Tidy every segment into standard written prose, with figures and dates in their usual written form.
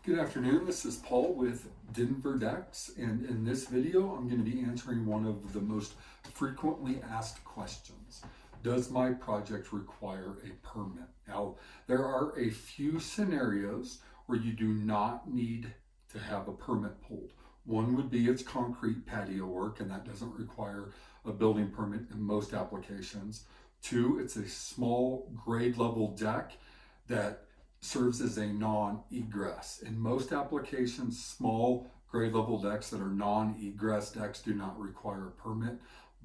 Good afternoon, this is Paul with Denver Decks, and in this video I'm going to be answering one of the most frequently asked questions. Does my project require a permit? Now, there are a few scenarios where you do not need to have a permit pulled. One would be it's concrete patio work, and that doesn't require a building permit in most applications. Two, it's a small grade level deck that serves as a non-egress. In most applications, small grade level decks that are non-egress decks do not require a permit,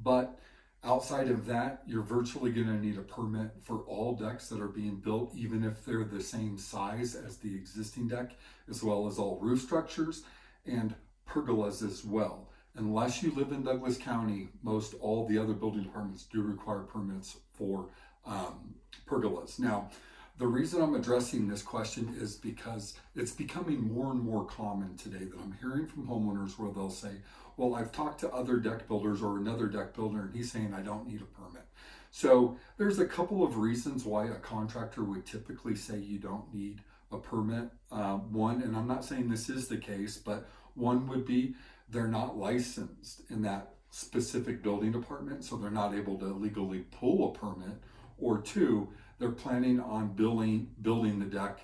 but outside of that, you're virtually going to need a permit for all decks that are being built, even if they're the same size as the existing deck, as well as all roof structures and pergolas as well. Unless you live in Douglas County, most all the other building departments do require permits for pergolas. Now, the reason I'm addressing this question is because it's becoming more and more common today that I'm hearing from homeowners where they'll say, well, I've talked to other deck builders or another deck builder and he's saying I don't need a permit. So there's a couple of reasons why a contractor would typically say you don't need a permit. One, and I'm not saying this is the case, but one would be they're not licensed in that specific building department, so they're not able to legally pull a permit. Or two, they're planning on building the deck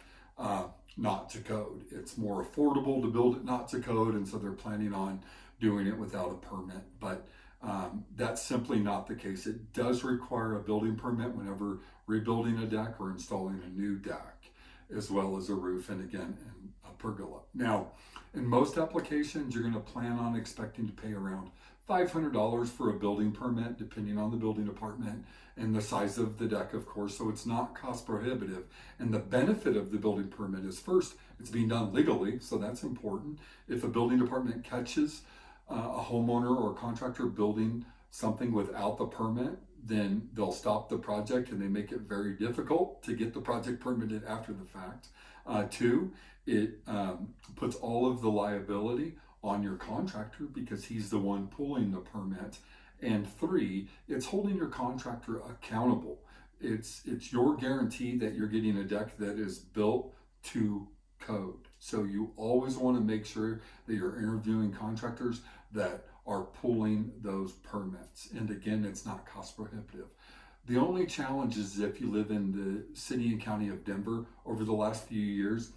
not to code. It's more affordable to build it not to code, and so they're planning on doing it without a permit. But that's simply not the case. It does require a building permit whenever rebuilding a deck or installing a new deck, as well as a roof and again, a pergola. Now, in most applications, you're going to plan on expecting to pay around $500 for a building permit, depending on the building department and the size of the deck, of course, so it's not cost prohibitive. And the benefit of the building permit is, first, it's being done legally, so that's important. If a building department catches a homeowner or a contractor building something without the permit, then they'll stop the project and they make it very difficult to get the project permitted after the fact. Two, it puts all of the liability on your contractor because he's the one pulling the permit. And three, it's holding your contractor accountable. It's your guarantee that you're getting a deck that is built to code. So you always want to make sure that you're interviewing contractors that are pulling those permits. And again, it's not cost prohibitive. The only challenge is if you live in the city and county of Denver. Over the last few years,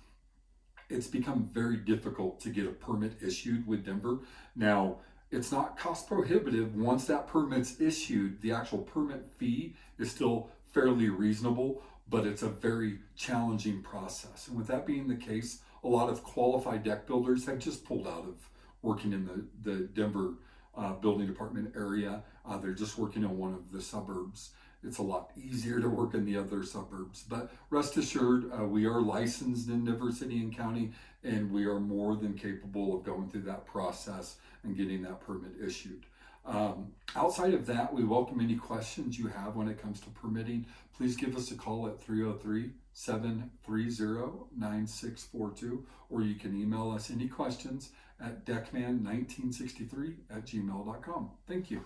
it's become very difficult to get a permit issued with Denver. Now, it's not cost prohibitive. Once that permit's issued, the actual permit fee is still fairly reasonable, but it's a very challenging process. And with that being the case, a lot of qualified deck builders have just pulled out of working in the Denver building department area. They're just working in one of the suburbs. It's a lot easier to work in the other suburbs, but rest assured, we are licensed in Denver City and County, and we are more than capable of going through that process and getting that permit issued. Outside of that, we welcome any questions you have when it comes to permitting. Please give us a call at 303-730-9642, or you can email us any questions at deckman1963@gmail.com. Thank you.